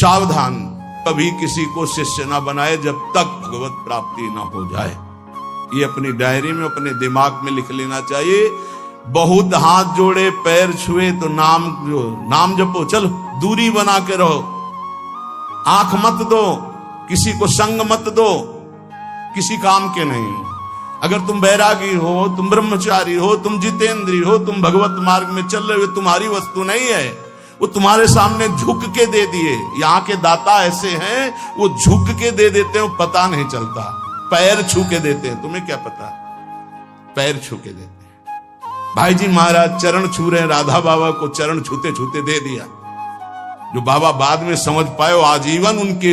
सावधान, कभी किसी को शिष्य ना बनाए जब तक भगवत प्राप्ति ना हो जाए। ये अपनी डायरी में, अपने दिमाग में लिख लेना चाहिए। बहुत हाथ जोड़े, पैर छुए तो नाम जपो, चलो दूरी बना के रहो, आंख मत दो, किसी को संग मत दो, किसी काम के नहीं हो। अगर तुम बैरागी हो, तुम ब्रह्मचारी हो, तुम जितेंद्री हो, तुम भगवत मार्ग में चल रहे हो, तुम्हारी वस्तु नहीं है, वो तुम्हारे सामने झुक के दे दिए। यहाँ के दाता ऐसे हैं, वो झुक के दे देते हैं, पता नहीं चलता, पैर छू के देते हैं। तुम्हें क्या पता, पैर छू के देते हैं। भाई जी महाराज चरण छू रहे हैं, राधा बाबा को चरण छूते छूते दे दिया। जो बाबा बाद में समझ पाए, आजीवन उनके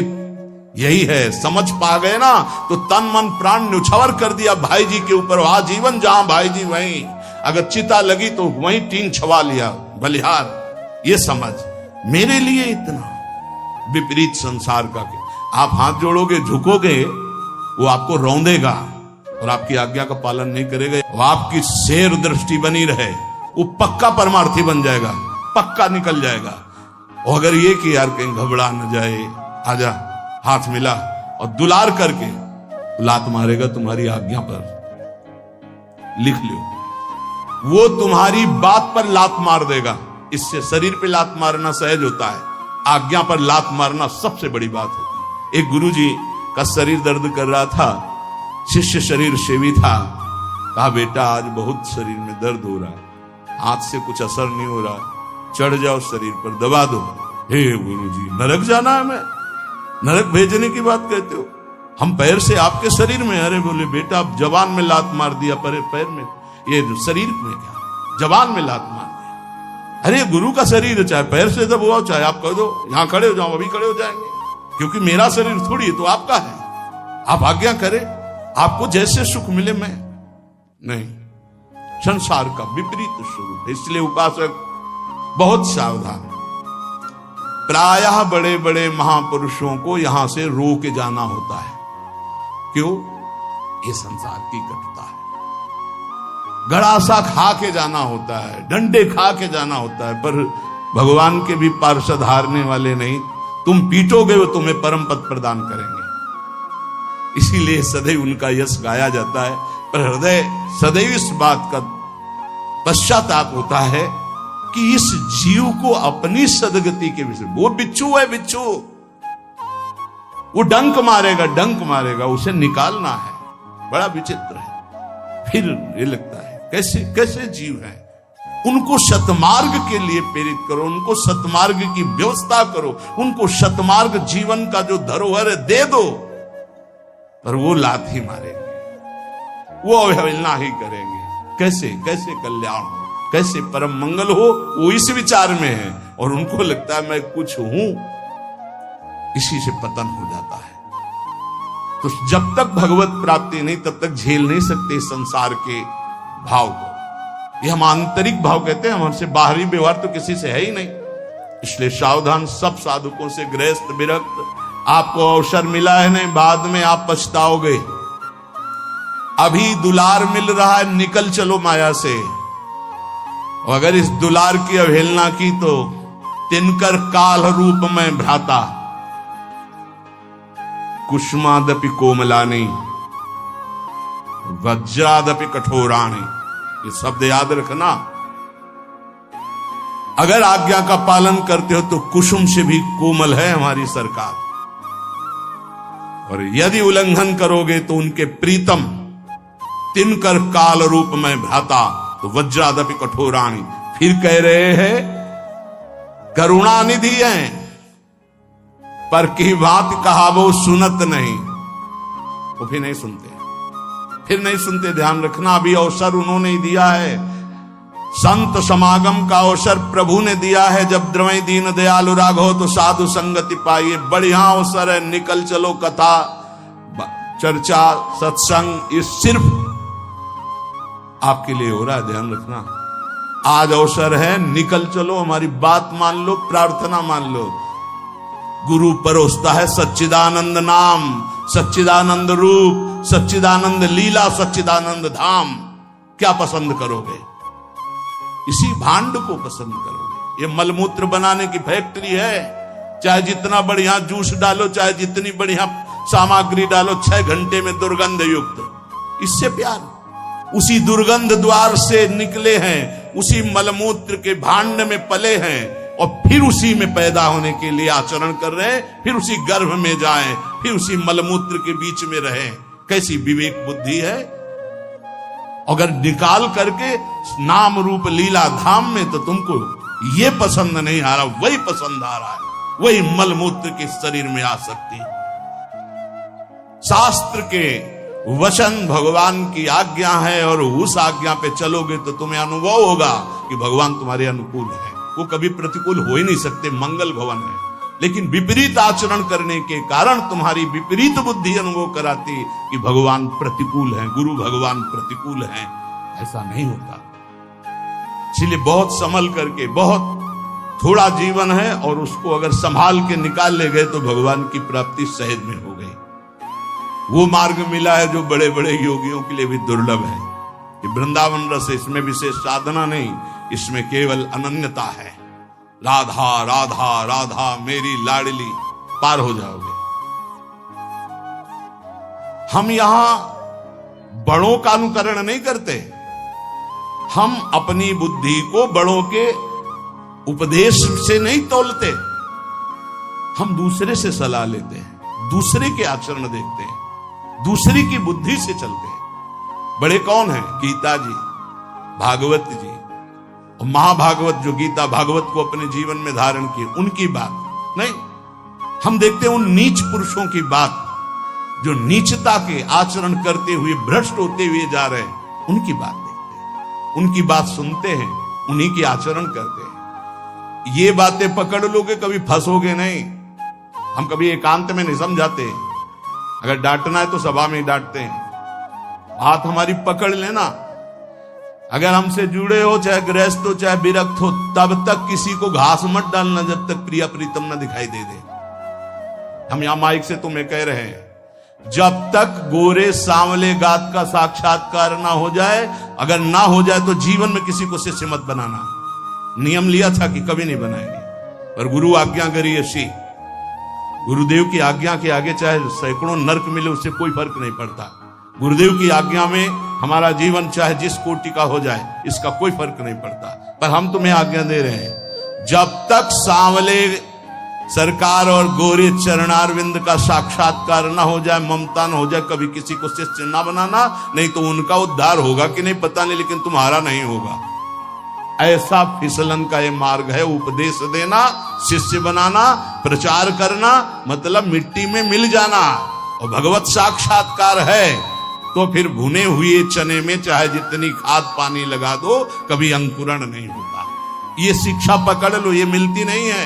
यही है, समझ पा गए ना, तो तन मन प्राण न्यौछावर कर दिया भाई जी के ऊपर। आजीवन जहां भाई जी वहीं, अगर चिता लगी तो वहीं टीन छवा लिया, बलिहार। ये समझ मेरे लिए इतना विपरीत संसार का कि आप हाथ जोड़ोगे, झुकोगे, वो आपको रौंदेगा और आपकी आज्ञा का पालन नहीं करेगा। वो आपकी शेर दृष्टि बनी रहे, वो पक्का परमार्थी बन जाएगा, पक्का निकल जाएगा। और अगर ये कि यार कहीं घबरा न जाए, आजा, हाथ मिला और दुलार करके लात मारेगा तुम्हारी आज्ञा पर, लिख लो, वो तुम्हारी बात पर लात मार देगा। इससे शरीर पे लात मारना सहज होता है, आज्ञा पर लात मारना सबसे बड़ी बात होती है। एक गुरुजी का शरीर दर्द कर रहा था, शिष्य शरीर सेवी था, कहा बेटा आज बहुत शरीर में दर्द हो रहा है, हाथ से कुछ असर नहीं हो रहा, चढ़ जाओ शरीर पर, दबा दो। हे गुरुजी, नरक जाना है? मैं नरक भेजने की बात कहते हो? हम पैर से आपके शरीर में। अरे बोले बेटा आप जवान में लात मार दिया, पैर में, ये शरीर में क्या, जवान में लात मार दिया। अरे गुरु का शरीर, चाहे पैर से दबाओ, चाहे आप कह दो यहां खड़े हो जाओ, अभी खड़े हो जाएंगे, क्योंकि मेरा शरीर थोड़ी है, तो आपका है। आप आज्ञा करें, आपको जैसे सुख मिले। मैं नहीं, संसार का विपरीत स्वरूप है। इसलिए उपासक बहुत सावधान। प्रायः बड़े बड़े महापुरुषों को यहां से रो के जाना होता है। क्यों? ये संसार की कटुता है। गड़ासा खा के जाना होता है, डंडे खा के जाना होता है, पर भगवान के भी पार्षद हारने वाले नहीं। तुम पीटोगे वो तुम्हें परम पद प्रदान करेंगे। इसीलिए सदैव उनका यश गाया जाता है, पर हृदय सदैव इस बात का पश्चाताप होता है कि इस जीव को अपनी सदगति के विषय, वो बिच्छू है, बिच्छू, वो डंक मारेगा, उसे निकालना है। बड़ा विचित्र है। फिर ये लगता है कैसे जीव हैं, उनको सतमार्ग के लिए प्रेरित करो, उनको सतमार्ग की व्यवस्था करो, उनको सतमार्ग जीवन का जो धरोहर है दे दो, पर वो लात ही मारेंगे, वो अवहेलना ही करेंगे। कैसे कल्याण हो, कैसे परम मंगल हो, वो इस विचार में है, और उनको लगता है मैं कुछ हूं, इसी से पतन हो जाता है। तो जब तक भगवत प्राप्ति नहीं, तब तक झेल नहीं सकते संसार के भाव को। ये हम आंतरिक भाव कहते हैं, हमसे बाहरी व्यवहार तो किसी से है ही नहीं। इसलिए सावधान सब साधुकों से, गृहस्थ विरक्त। आपको अवसर मिला है नहीं, बाद में आप पछताओगे। अभी दुलार मिल रहा है, निकल चलो माया से। अगर इस दुलार की अवहेलना की तो तिनकर काल रूप में भ्राता, कुष्मादपि कोमलानी, वज्रादपि कठोराणी। ये शब्द याद रखना। अगर आज्ञा का पालन करते हो तो कुसुम से भी कोमल है हमारी सरकार, और यदि उल्लंघन करोगे तो उनके प्रीतम तिनकर काल रूप में भ्राता, तो वज्रादपि कठोराणी। फिर कह रहे हैं करुणानिधि हैं, पर की बात कहा वो सुनत नहीं। वो फिर नहीं सुनते, ध्यान रखना। अभी अवसर उन्होंने ही दिया है, संत समागम का अवसर प्रभु ने दिया है। जब द्रवई दीन दयालु राघव तो साधु संगति पाइए, बढ़िया अवसर है, निकल चलो। कथा, चर्चा, सत्संग, ये सिर्फ आपके लिए हो रहा है, ध्यान रखना। आज अवसर है, निकल चलो, हमारी बात मान लो, प्रार्थना मान लो। गुरु परोसता है सच्चिदानंद नाम, सच्चिदानंद रूप, सच्चिदानंद लीला, सच्चिदानंद धाम। क्या पसंद करोगे? इसी भांड को पसंद करोगे। ये मलमूत्र बनाने की फैक्ट्री है, चाहे जितना बढ़िया जूस डालो, चाहे जितनी बढ़िया सामग्री डालो, 6 घंटे में दुर्गंध युक्त। इससे प्यार। उसी दुर्गंध द्वार से निकले हैं, उसी मलमूत्र के भांड में पले हैं, और फिर उसी में पैदा होने के लिए आचरण कर रहे हैं, फिर उसी गर्भ में जाएं, फिर उसी मलमूत्र के बीच में रहें। कैसी विवेक बुद्धि है। अगर निकाल करके नाम रूप लीला धाम में तो तुमको ये पसंद नहीं आ रहा, वही पसंद आ रहा है, वही मलमूत्र के शरीर में आ सकती। शास्त्र के वचन भगवान की आज्ञा है, और उस आज्ञा पे चलोगे तो तुम्हें अनुभव होगा कि भगवान तुम्हारे अनुकूल है। वो कभी प्रतिकूल हो ही नहीं सकते, मंगल भवन है। लेकिन विपरीत आचरण करने के कारण तुम्हारी विपरीत बुद्धि अनुभव कराती कि भगवान प्रतिकूल हैं, गुरु भगवान प्रतिकूल हैं। ऐसा नहीं होता। इसलिए बहुत संभल करके, बहुत थोड़ा जीवन है और उसको अगर संभाल के निकाल ले गए तो भगवान की प्राप्ति सहज में हो गई। वो मार्ग मिला है जो बड़े बड़े योगियों के लिए भी दुर्लभ है। कि वृंदावन रस, इसमें विशेष साधना नहीं, इसमें केवल अनन्यता है। राधा राधा राधा मेरी लाडली, पार हो जाओगे। हम यहां बड़ों का अनुकरण नहीं करते, हम अपनी बुद्धि को बड़ों के उपदेश से नहीं तौलते। हम दूसरे से सलाह लेते हैं, दूसरे के आचरण देखते हैं, दूसरे की बुद्धि से चलते हैं। बड़े कौन हैं? गीता जी, भागवत जी, और महाभागवत जो गीता भागवत को अपने जीवन में धारण किए, उनकी बात नहीं। हम देखते हैं उन नीच पुरुषों की बात जो नीचता के आचरण करते हुए भ्रष्ट होते हुए जा रहे हैं, उनकी बात देखते हैं, उनकी बात सुनते हैं, उन्हीं की आचरण करते हैं। ये बातें पकड़ लोगे कभी फंसोगे नहीं। हम कभी एकांत में नहीं समझाते, अगर डांटना है तो सभा में ही डांटते हैं। हाथ हमारी पकड़ लेना, अगर हमसे जुड़े हो, चाहे गृहस्थ हो चाहे विरक्त हो, तब तक किसी को घास मत डालना जब तक प्रिया प्रीतम न दिखाई दे दे। हम यहां माइक से तुम्हें कह रहे हैं, जब तक गोरे सांवले गात का साक्षात्कार ना हो जाए, अगर ना हो जाए तो जीवन में किसी को शिष्य मत बनाना। नियम लिया था कि कभी नहीं बनाएंगे, पर गुरु आज्ञा करी ऐसी। गुरुदेव की आज्ञा के आगे चाहे सैकड़ों नरक मिले, उससे कोई फर्क नहीं पड़ता। गुरुदेव की आज्ञा में हमारा जीवन चाहे जिस कोटि का हो जाए, इसका कोई फर्क नहीं पड़ता। पर हम तुम्हें आज्ञा दे रहे हैं, जब तक सांवले सरकार और गोरे चरणारविंद का साक्षात्कार ना हो जाए, ममता ना हो जाए, कभी किसी को शिष्य ना बनाना। नहीं तो उनका उद्धार होगा कि नहीं पता नहीं, लेकिन तुम्हारा नहीं होगा। ऐसा फिसलन का ये मार्ग है। उपदेश देना, शिष्य बनाना, प्रचार करना, मतलब मिट्टी में मिल जाना। और भगवत साक्षात्कार है तो फिर भुने हुए चने में चाहे जितनी खाद पानी लगा दो, कभी अंकुरण नहीं होता। ये शिक्षा पकड़ लो, ये मिलती नहीं है।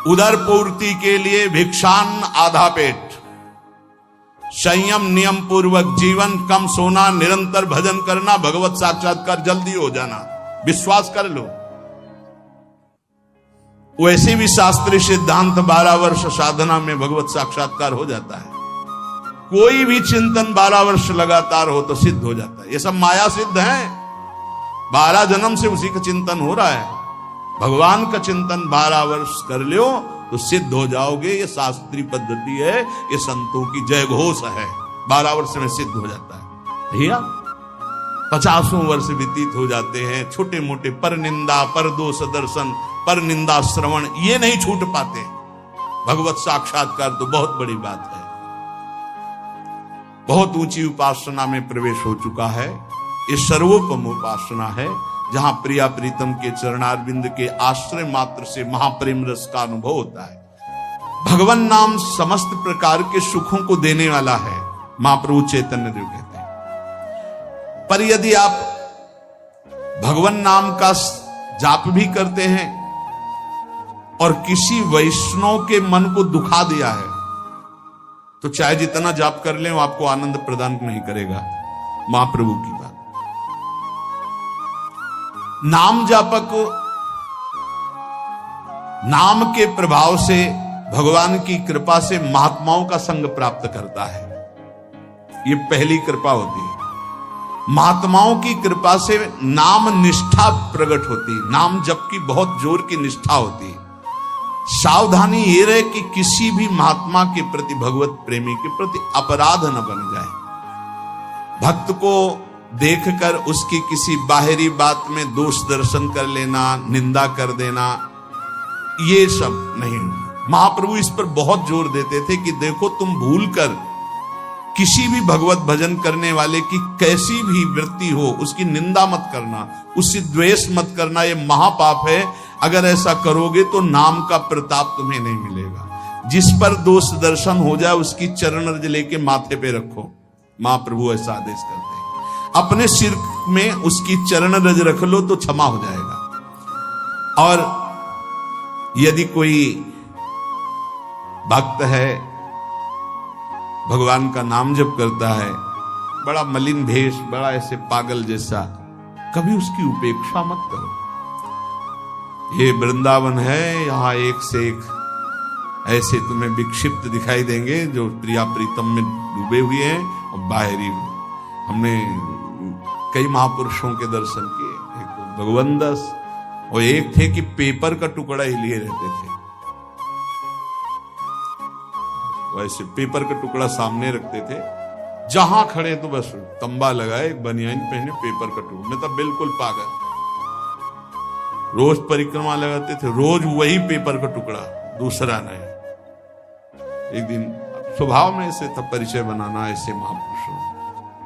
उदर पूर्ति के लिए भिक्षान आधा पेट, संयम नियम पूर्वक जीवन, कम सोना, निरंतर भजन करना, भगवत साक्षात्कार जल्दी हो जाना। विश्वास कर लो। वैसे भी शास्त्रीय सिद्धांत 12 वर्ष साधना में भगवत साक्षात्कार हो जाता है। कोई भी चिंतन 12 वर्ष लगातार हो तो सिद्ध हो जाता है। ये सब माया सिद्ध है। 12 जन्म से उसी का चिंतन हो रहा है। भगवान का चिंतन 12 वर्ष कर लो तो सिद्ध हो जाओगे। ये शास्त्रीय पद्धति है, ये संतों की जय घोष है। 12 वर्ष में सिद्ध हो जाता है। भैया 50 वर्ष व्यतीत हो जाते हैं। छोटे मोटे पर निंदा, पर दोष दर्शन, पर निंदा श्रवण, ये नहीं छूट पाते। भगवत साक्षात्कार तो बहुत बड़ी बात है। बहुत ऊंची उपासना में प्रवेश हो चुका है। ये सर्वोपम उपासना है, जहां प्रिया प्रीतम के चरणारविंद के आश्रय मात्र से महाप्रेम रस का अनुभव होता है। भगवान नाम समस्त प्रकार के सुखों को देने वाला है, महाप्रभु चैतन्य देव कहते हैं। पर यदि आप भगवान नाम का जाप भी करते हैं और किसी वैष्णव के मन को दुखा दिया है, तो चाहे जितना जाप कर ले, वो आपको आनंद प्रदान नहीं करेगा। महाप्रभु की बात। नाम जापक नाम के प्रभाव से, भगवान की कृपा से महात्माओं का संग प्राप्त करता है। ये पहली कृपा होती है। महात्माओं की कृपा से नाम निष्ठा प्रकट होती है। नाम जप की बहुत जोर की निष्ठा होती है। सावधानी ये रहे कि किसी भी महात्मा के प्रति, भगवत प्रेमी के प्रति अपराध न बन जाए। भक्त को देखकर उसकी किसी बाहरी बात में दोष दर्शन कर लेना, निंदा कर देना, ये सब नहीं। महाप्रभु इस पर बहुत जोर देते थे कि देखो तुम भूलकर किसी भी भगवत भजन करने वाले की कैसी भी वृत्ति हो उसकी निंदा मत करना, उससे द्वेष मत करना, ये महापाप है। अगर ऐसा करोगे तो नाम का प्रताप तुम्हें नहीं मिलेगा। जिस पर दोष दर्शन हो जाए उसकी चरण रज लेके माथे पे रखो। महाप्रभु ऐसा आदेश करते हैं, अपने सिर में उसकी चरण रज रख लो तो क्षमा हो जाएगा। और यदि कोई भक्त है, भगवान का नाम जप करता है, बड़ा मलिन भेष, बड़ा ऐसे पागल जैसा, कभी उसकी उपेक्षा मत करो। ये वृंदावन है, यहां एक से एक ऐसे तुम्हें विक्षिप्त दिखाई देंगे जो प्रिया प्रीतम में डूबे हुए हैं और बाहरी। हमने कई महापुरुषों के दर्शन किए, एक तो भगवान दास और एक थे कि पेपर का टुकड़ा ही लिए रहते थे। वैसे पेपर का टुकड़ा सामने रखते थे, जहां खड़े तो बस तंबा लगाए, बनियान पहने, पेपर का टुकड़ा। मैं तो बिल्कुल पागल। रोज परिक्रमा लगाते थे, रोज वही पेपर का टुकड़ा, दूसरा नहीं। एक दिन स्वभाव में ऐसे था परिचय बनाना, ऐसे महापुरुषों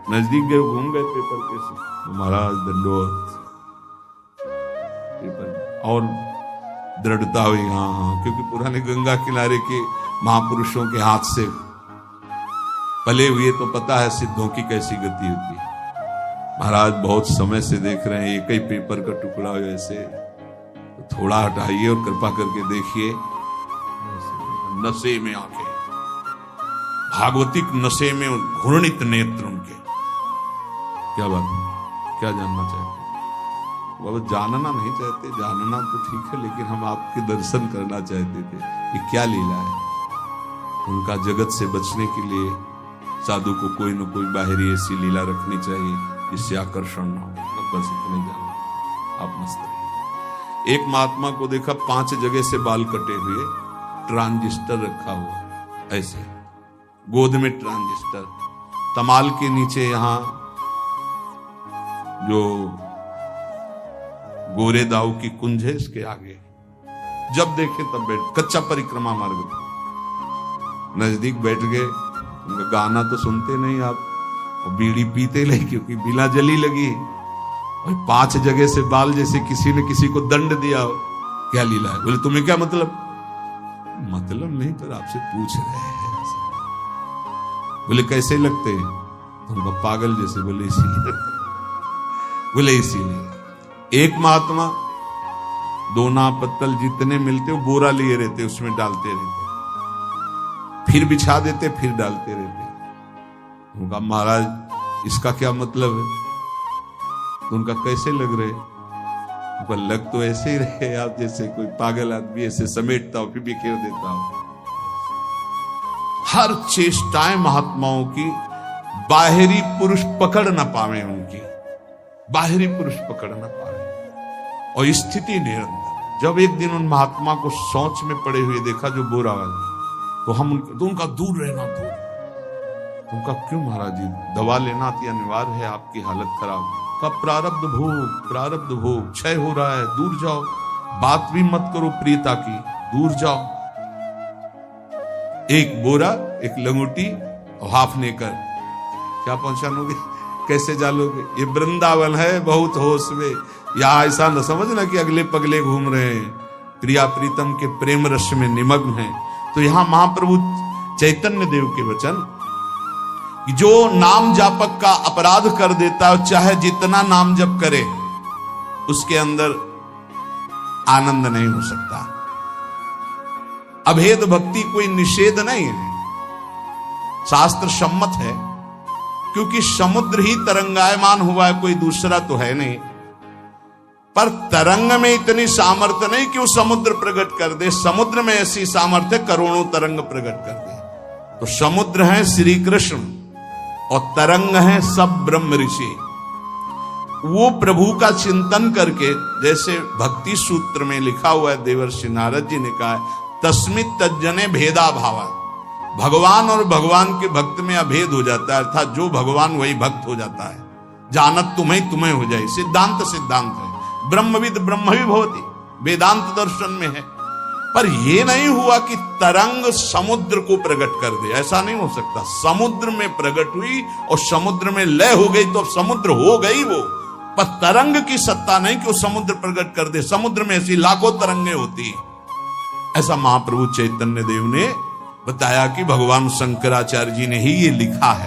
नजदीक गए, घूम गए पेपर के से, महाराज दंडोत। पेपर और दृढ़ता हुई, हाँ, क्योंकि पुराने गंगा किनारे के महापुरुषों के हाथ से पले हुए तो पता है सिद्धों की कैसी गति होती है। महाराज बहुत समय से देख रहे हैं, एक ही पेपर का टुकड़ा हो ऐसे, तो थोड़ा हटाइए और कृपा करके देखिए। नशे में आंखें, भागवतिक नशे में घूर्णित नेत्र उनके। क्या बात है, क्या जानना चाहते? बाबा जानना नहीं चाहते, जानना तो ठीक है, लेकिन हम आपके दर्शन करना चाहते थे। ये क्या लीला है? उनका जगत से बचने के लिए साधु को कोई न कोई बाहरी ऐसी लीला रखनी चाहिए जिससे आकर्षण ना हो। बस इतने जानना, आप मस्त रहिए। एक महात्मा को देखा 5 जगह से बाल कटे हुए, ट्रांजिस्टर रखा हुआ ऐसे, गोद में ट्रांजिस्टर, तमाल के नीचे यहां जो गोरे दाऊ की कुंज है इसके आगे, जब देखे तब बैठ, कच्चा परिक्रमा मार्ग नजदीक बैठ गए। उनका गाना तो सुनते नहीं आप, और बीड़ी पीते नहीं क्योंकि बिला जली लगी। और 5 जगह से बाल जैसे किसी ने किसी को दंड दिया हो, क्या लीला है? बोले तुम्हें क्या मतलब? मतलब नहीं, पर आपसे पूछ रहे हैं। बोले कैसे लगते हैं? उनका पागल जैसे। बोले इसीलिए। बोले इसीलिए। एक महात्मा 2 नाव पत्तल जितने मिलते वो बोरा लिए रहते, उसमें डालते रहते, फिर बिछा देते, फिर डालते रहते। उनका महाराज इसका क्या मतलब है? तो उनका कैसे लग रहे? उनका लग तो ऐसे ही रहे आप जैसे कोई पागल आदमी ऐसे समेटता हो फिर बिखेर देता हो। हर चेष्टाएं महात्माओं की बाहरी पुरुष पकड़ ना पावे, उनकी बाहरी पुरुष पकड़ ना पावे। और स्थिति निरंतर। जब एक दिन उन महात्मा को सोच में पड़े हुए देखा जो बोरा वाला, तो उनका दूर रहना, दूर। उनका क्यों महाराज जी? दवा लेना थी, अनिवार्य है, आपकी हालत खराब। का प्रारब्ध भोग क्षय हो रहा है, दूर जाओ। बात भी मत करो प्रियता की, दूर जाओ। एक बोरा, एक लंगोटी और हाफने कर क्या पहुंचानोगे? कैसे जालोगे? ये वृंदावन है, बहुत होश में। यहां ऐसा न समझना कि अगले पगले घूम रहे हैं, प्रिया प्रीतम के प्रेम रस में निमग्न हैं। तो यहां महाप्रभु चैतन्य देव के वचन, जो नाम जापक का अपराध कर देता है, चाहे जितना नाम जप करे, उसके अंदर आनंद नहीं हो सकता। अभेद भक्ति कोई निषेध नहीं है, शास्त्र सम्मत है, क्योंकि समुद्र ही तरंगायमान हुआ है, कोई दूसरा तो है नहीं। पर तरंग में इतनी सामर्थ्य नहीं कि वो समुद्र प्रकट कर दे। समुद्र में ऐसी सामर्थ्य करोड़ों तरंग प्रकट कर दे। तो समुद्र है श्री कृष्ण और तरंग है सब ब्रह्म ऋषि। वो प्रभु का चिंतन करके, जैसे भक्ति सूत्र में लिखा हुआ है, देवर्षि नारद जी ने कहा, तस्मित तज्जने भेदा भावा। भगवान और भगवान के भक्त में अभेद हो जाता है, अर्थात जो भगवान वही भक्त हो जाता है। जानत तुम्हें तुम्हें हो जाए, सिद्धांत सिद्धांत है। ब्रह्मविद ब्रह्मवि भवति, वेदांत दर्शन में है। पर यह नहीं हुआ कि तरंग समुद्र को प्रकट कर दे, ऐसा नहीं हो सकता। समुद्र में प्रकट हुई और समुद्र में लय हो गई तो अब समुद्र हो गई वो, पर तरंग की सत्ता नहीं कि वो समुद्र प्रकट कर दे। समुद्र में ऐसी लाखों तरंगें होती हैं। ऐसा महाप्रभु चैतन्य देव ने बताया कि भगवान शंकराचार्य जी ने ही ये लिखा है।